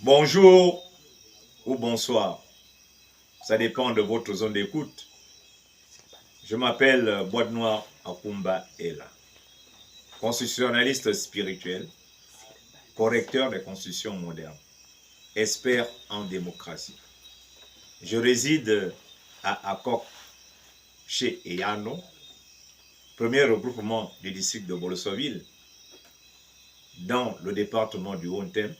Bonjour ou bonsoir, ça dépend de votre zone d'écoute. Je m'appelle Boîte Noire Akumba Ella, constitutionnaliste spirituel, correcteur des constitutions modernes, expert en démocratie. Je réside à Akok, chez Eyano, premier regroupement du district de Bolosoville, dans le département du Haut-Tem.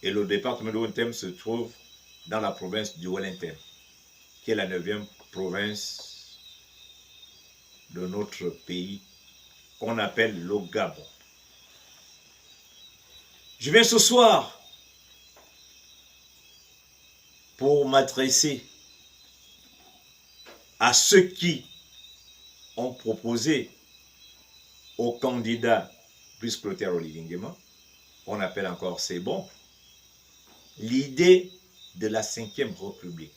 Et le département du Haut-Tem se trouve dans la province du Wellington, qui est la 9e province de notre pays, qu'on appelle le Gabon. Je viens ce soir pour m'adresser à ceux qui ont proposé au candidat Brice Clotaire Oligingema, qu'on appelle encore C'est bon, l'idée de la 5e République.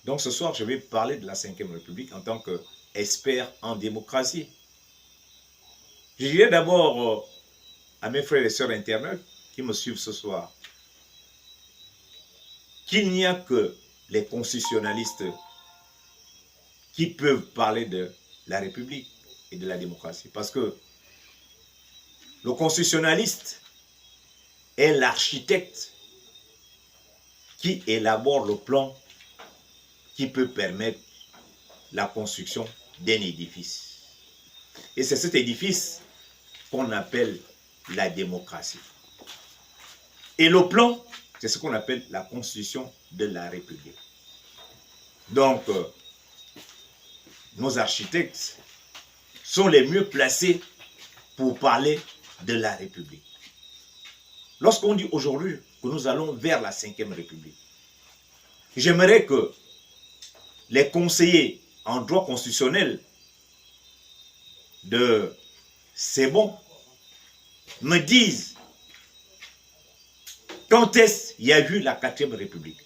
Donc ce soir, je vais parler de la 5e République en tant qu'expert en démocratie. Je dirais d'abord à mes frères et sœurs internautes qui me suivent ce soir qu'il n'y a que les constitutionnalistes qui peuvent parler de la République et de la démocratie. Parce que le constitutionnaliste est l'architecte qui élabore le plan qui peut permettre la construction d'un édifice. Et c'est cet édifice qu'on appelle la démocratie. Et le plan, c'est ce qu'on appelle la constitution de la République. Donc, nos architectes sont les mieux placés pour parler de la République. Lorsqu'on dit aujourd'hui que nous allons vers la 5e République, j'aimerais que les conseillers en droit constitutionnel de C'est bon me disent quand est-ce qu'il y a eu la 4e République,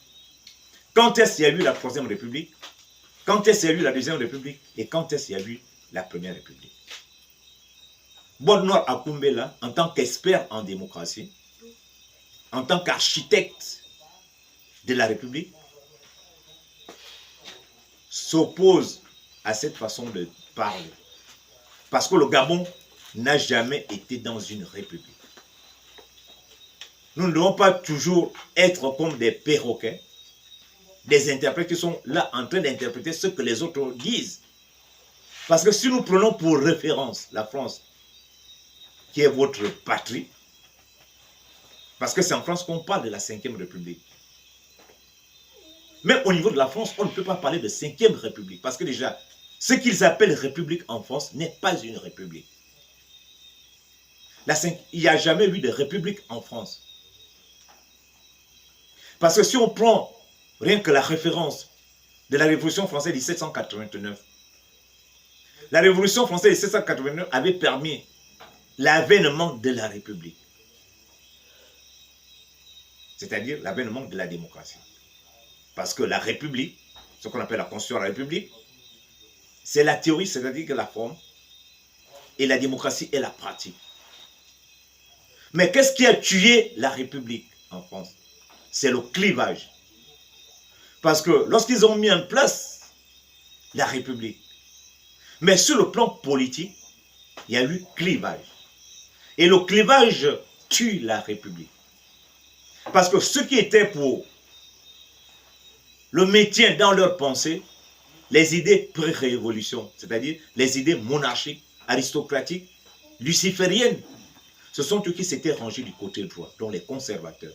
quand est-ce qu'il y a eu la 3e République, quand est-ce qu'il y a eu la 2e République et quand est-ce qu'il y a eu la 1re République. Boîte Noire Akumba, en tant qu'expert en démocratie, en tant qu'architecte de la République, s'oppose à cette façon de parler. Parce que le Gabon n'a jamais été dans une république. Nous ne devons pas toujours être comme des perroquets, des interprètes qui sont là en train d'interpréter ce que les autres disent. Parce que si nous prenons pour référence la France, qui est votre patrie, parce que c'est en France qu'on parle de la 5e République. Même au niveau de la France, on ne peut pas parler de 5e République. Parce que déjà, ce qu'ils appellent République en France n'est pas une République. Il n'y a jamais eu de République en France. Parce que si on prend rien que la référence de la Révolution française de 1789, la Révolution française de 1789 avait permis l'avènement de la République. C'est-à-dire l'avènement de la démocratie. Parce que la République, ce qu'on appelle la Constitution de la République, c'est la théorie, c'est-à-dire que la forme, et la démocratie est la pratique. Mais qu'est-ce qui a tué la République en France? C'est le clivage. Parce que lorsqu'ils ont mis en place la République, mais sur le plan politique, il y a eu clivage. Et le clivage tue la République. Parce que ceux qui étaient pour le maintien dans leur pensée, les idées pré-révolution, c'est-à-dire les idées monarchiques, aristocratiques, lucifériennes, ce sont eux qui s'étaient rangés du côté droit, dont les conservateurs.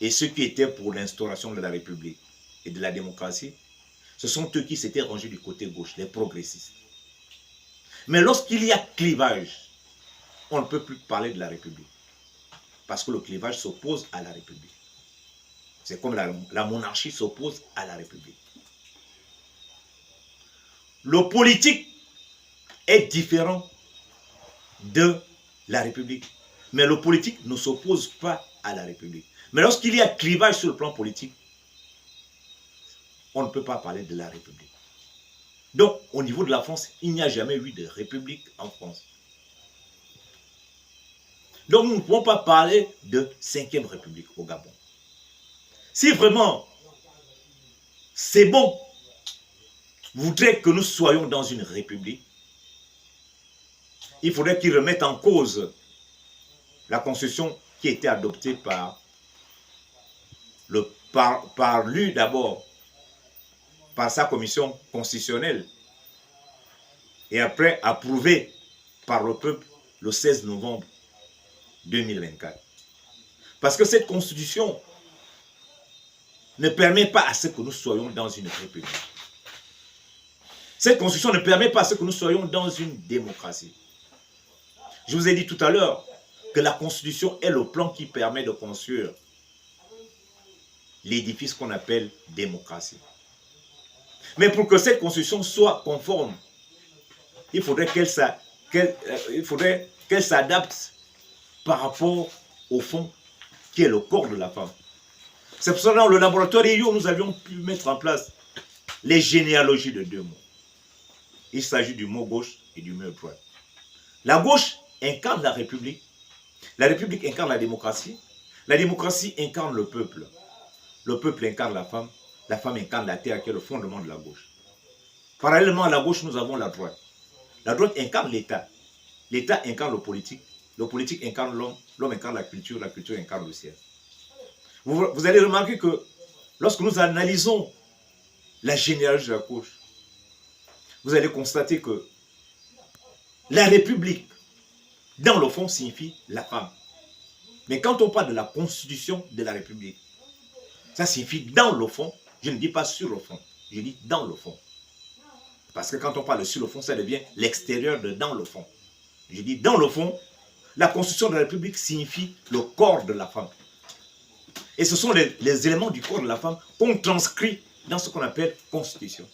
Et ceux qui étaient pour l'instauration de la République et de la démocratie, ce sont eux qui s'étaient rangés du côté gauche, les progressistes. Mais lorsqu'il y a clivage, on ne peut plus parler de la République. Parce que le clivage s'oppose à la République. C'est comme la monarchie s'oppose à la République. Le politique est différent de la République. Mais le politique ne s'oppose pas à la République. Mais lorsqu'il y a clivage sur le plan politique, on ne peut pas parler de la République. Donc, au niveau de la France, il n'y a jamais eu de République en France. Donc nous ne pouvons pas parler de 5e République au Gabon. Si vraiment c'est bon, voudrait que nous soyons dans une république, il faudrait qu'ils remettent en cause la constitution qui a été adoptée par lui d'abord, par sa commission constitutionnelle, et après approuvée par le peuple le 16 novembre 2024. Parce que cette constitution ne permet pas à ce que nous soyons dans une république. Cette constitution ne permet pas à ce que nous soyons dans une démocratie. Je vous ai dit tout à l'heure que la constitution est le plan qui permet de construire l'édifice qu'on appelle démocratie. Mais pour que cette constitution soit conforme, il faudrait qu'elle s'adapte par rapport au fond qui est le corps de la femme. C'est pour ça que dans le laboratoire IO, nous avions pu mettre en place les généalogies de 2 mots. Il s'agit du mot gauche et du mot droite. La gauche incarne la République incarne la démocratie incarne le peuple incarne la femme incarne la terre qui est le fondement de la gauche. Parallèlement à la gauche, nous avons la droite. La droite incarne l'État incarne le politique incarne l'homme, l'homme incarne la culture incarne le ciel. Vous allez remarquer que lorsque nous analysons la généalogie de la gauche, vous allez constater que la République, dans le fond, signifie la femme. Mais quand on parle de la constitution de la République, ça signifie dans le fond, je ne dis pas sur le fond, je dis dans le fond. Parce que quand on parle de sur le fond, ça devient l'extérieur de dans le fond. Je dis dans le fond, la constitution de la République signifie le corps de la femme. Et ce sont les éléments du corps de la femme qu'on transcrit dans ce qu'on appelle constitution.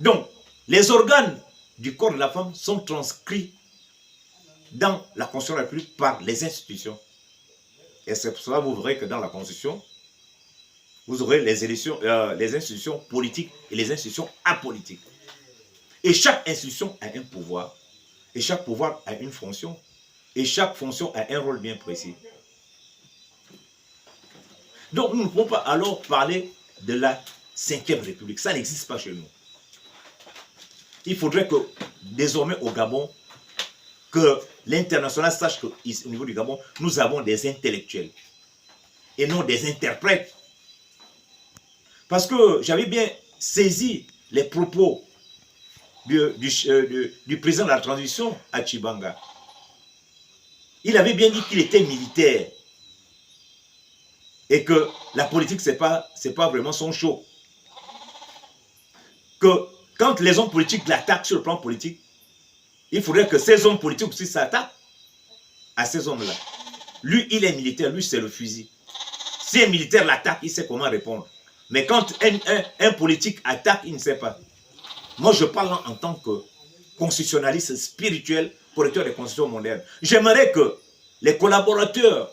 Donc, les organes du corps de la femme sont transcrits dans la Constitution de la République par les institutions. Et c'est pour cela que vous verrez que dans la Constitution, vous aurez les institutions politiques et les institutions apolitiques. Et chaque institution a un pouvoir, et chaque pouvoir a une fonction, et chaque fonction a un rôle bien précis. Donc nous ne pouvons pas alors parler de la 5e République. Ça n'existe pas chez nous. Il faudrait que désormais au Gabon, que l'international sache qu'au niveau du Gabon, nous avons des intellectuels et non des interprètes. Parce que j'avais bien saisi les propos du président de la transition à Tshibanga. Il avait bien dit qu'il était militaire et que la politique, c'est pas vraiment son show. Que quand les hommes politiques l'attaquent sur le plan politique, il faudrait que ces hommes politiques aussi s'attaquent à ces hommes-là. Lui, il est militaire, lui, c'est le fusil. Si un militaire l'attaque, il sait comment répondre. Mais quand un politique attaque, il ne sait pas. Moi, je parle en tant que constitutionnaliste spirituel, correcteur des constitutions modernes. J'aimerais que les collaborateurs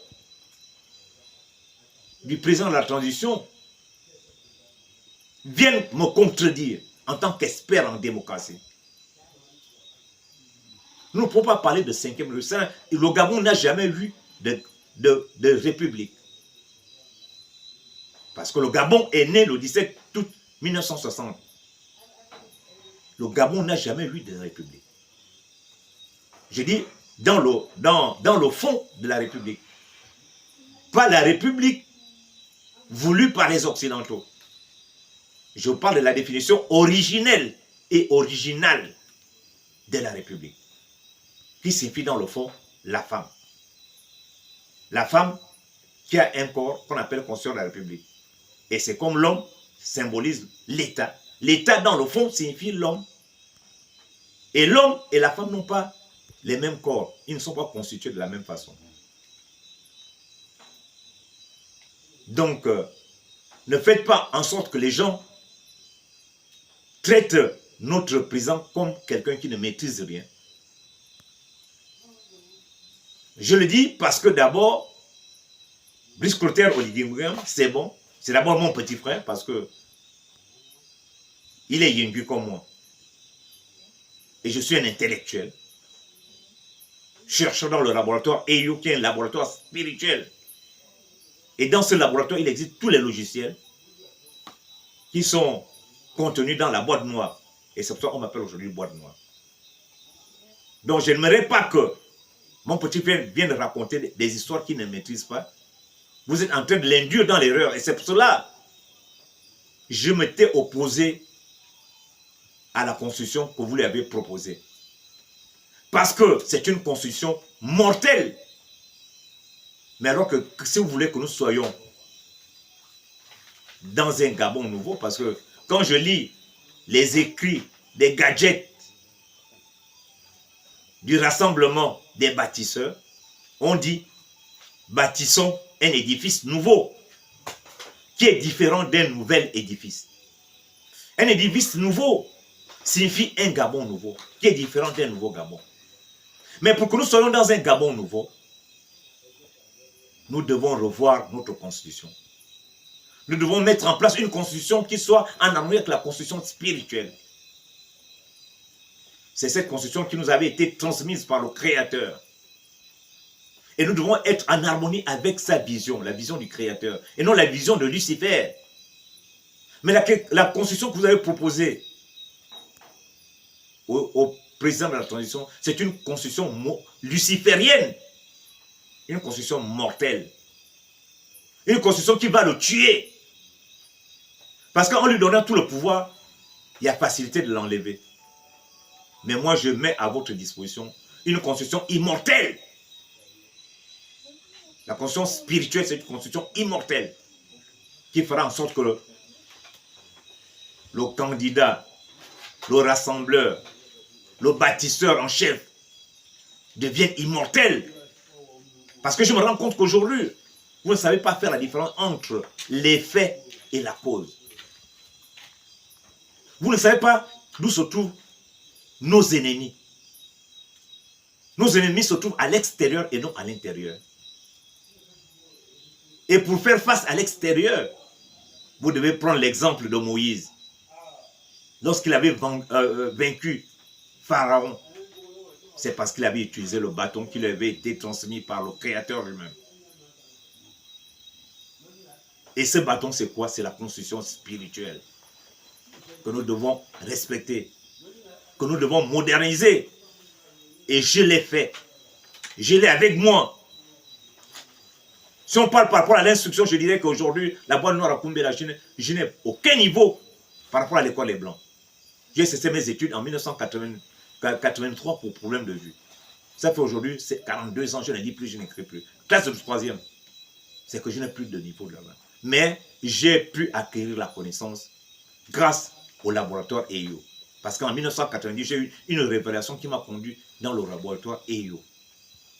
du président de la transition viennent me contredire en tant qu'expert en démocratie. Nous ne pouvons pas parler de 5e République. Le Gabon n'a jamais eu de république. Parce que le Gabon est né le 17 août 1960. Le Gabon n'a jamais eu de république. Je dis dans le fond de la république. Pas la république voulue par les Occidentaux. Je parle de la définition originelle et originale de la république. Qui signifie dans le fond la femme. La femme qui a un corps qu'on appelle constitution de la République. Et c'est comme l'homme symbolise l'État. L'État dans le fond signifie l'homme. Et l'homme et la femme n'ont pas les mêmes corps. Ils ne sont pas constitués de la même façon. Donc, ne faites pas en sorte que les gens traitent notre président comme quelqu'un qui ne maîtrise rien. Je le dis parce que d'abord, Brice Clotaire Oligui Nguema, c'est bon. C'est d'abord mon petit frère parce que il est Yingu comme moi. Et je suis un intellectuel. cherchant dans le laboratoire EIO, qui est un laboratoire spirituel. Et dans ce laboratoire, il existe tous les logiciels qui sont contenus dans la boîte noire. Et c'est pour ça qu'on m'appelle aujourd'hui boîte noire. Donc je n'aimerais pas que mon petit frère vienne raconter des histoires qu'il ne maîtrise pas. Vous êtes en train de l'induire dans l'erreur. Et c'est pour cela que je m'étais opposé à la constitution que vous lui avez proposée. Parce que c'est une constitution mortelle. Mais alors que si vous voulez que nous soyons dans un Gabon nouveau, parce que quand je lis les écrits des gadgets du rassemblement des bâtisseurs, on dit bâtissons un édifice nouveau qui est différent d'un nouvel édifice. Un édifice nouveau signifie un Gabon nouveau qui est différent d'un nouveau Gabon. Mais pour que nous soyons dans un Gabon nouveau, nous devons revoir notre constitution. Nous devons mettre en place une constitution qui soit en harmonie avec la constitution spirituelle. C'est cette constitution qui nous avait été transmise par le Créateur. Et nous devons être en harmonie avec sa vision, la vision du Créateur, et non la vision de Lucifer. Mais la constitution que vous avez proposée au président de la transition, c'est une constitution luciférienne, une constitution mortelle, une constitution qui va le tuer. Parce qu'en lui donnant tout le pouvoir, il y a facilité de l'enlever. Mais moi, je mets à votre disposition une constitution immortelle. La constitution spirituelle, c'est une constitution immortelle qui fera en sorte que le candidat, le rassembleur, le bâtisseur en chef devienne immortel. Parce que je me rends compte qu'aujourd'hui, vous ne savez pas faire la différence entre l'effet et la cause. Vous ne savez pas d'où se trouvent nos ennemis. Nos ennemis se trouvent à l'extérieur et non à l'intérieur. Et pour faire face à l'extérieur, vous devez prendre l'exemple de Moïse. Lorsqu'il avait vaincu Pharaon, c'est parce qu'il avait utilisé le bâton qui lui avait été transmis par le Créateur lui-même. Et ce bâton, c'est quoi? C'est la constitution spirituelle que nous devons respecter, que nous devons moderniser. Et je l'ai fait. Je l'ai avec moi. Si on parle par rapport à l'instruction, je dirais qu'aujourd'hui, la boîte noire à Kumbela, je n'ai aucun niveau par rapport à l'école des Blancs. J'ai cessé mes études en 1983 pour problème de vue. Ça fait aujourd'hui 42 ans, je ne dis plus, je n'écris plus. Classe de 3e, c'est que je n'ai plus de niveau de là-bas. Mais j'ai pu acquérir la connaissance grâce au laboratoire EIO. Parce qu'en 1990, j'ai eu une révélation qui m'a conduit dans le laboratoire EIO.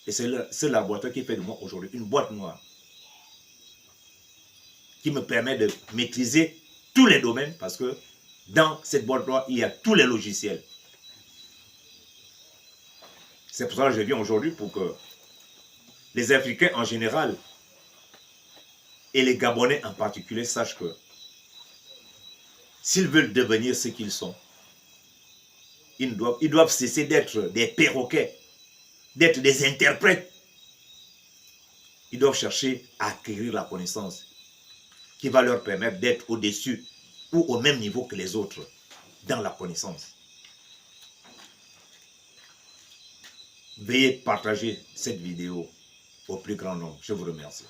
Et c'est ce laboratoire qui fait de moi aujourd'hui une boîte noire qui me permet de maîtriser tous les domaines parce que dans cette boîte noire, il y a tous les logiciels. C'est pour ça que je viens aujourd'hui pour que les Africains en général et les Gabonais en particulier sachent que s'ils veulent devenir ce qu'ils sont, ils doivent cesser d'être des perroquets, d'être des interprètes. Ils doivent chercher à acquérir la connaissance qui va leur permettre d'être au-dessus ou au même niveau que les autres dans la connaissance. Veuillez partager cette vidéo au plus grand nombre. Je vous remercie.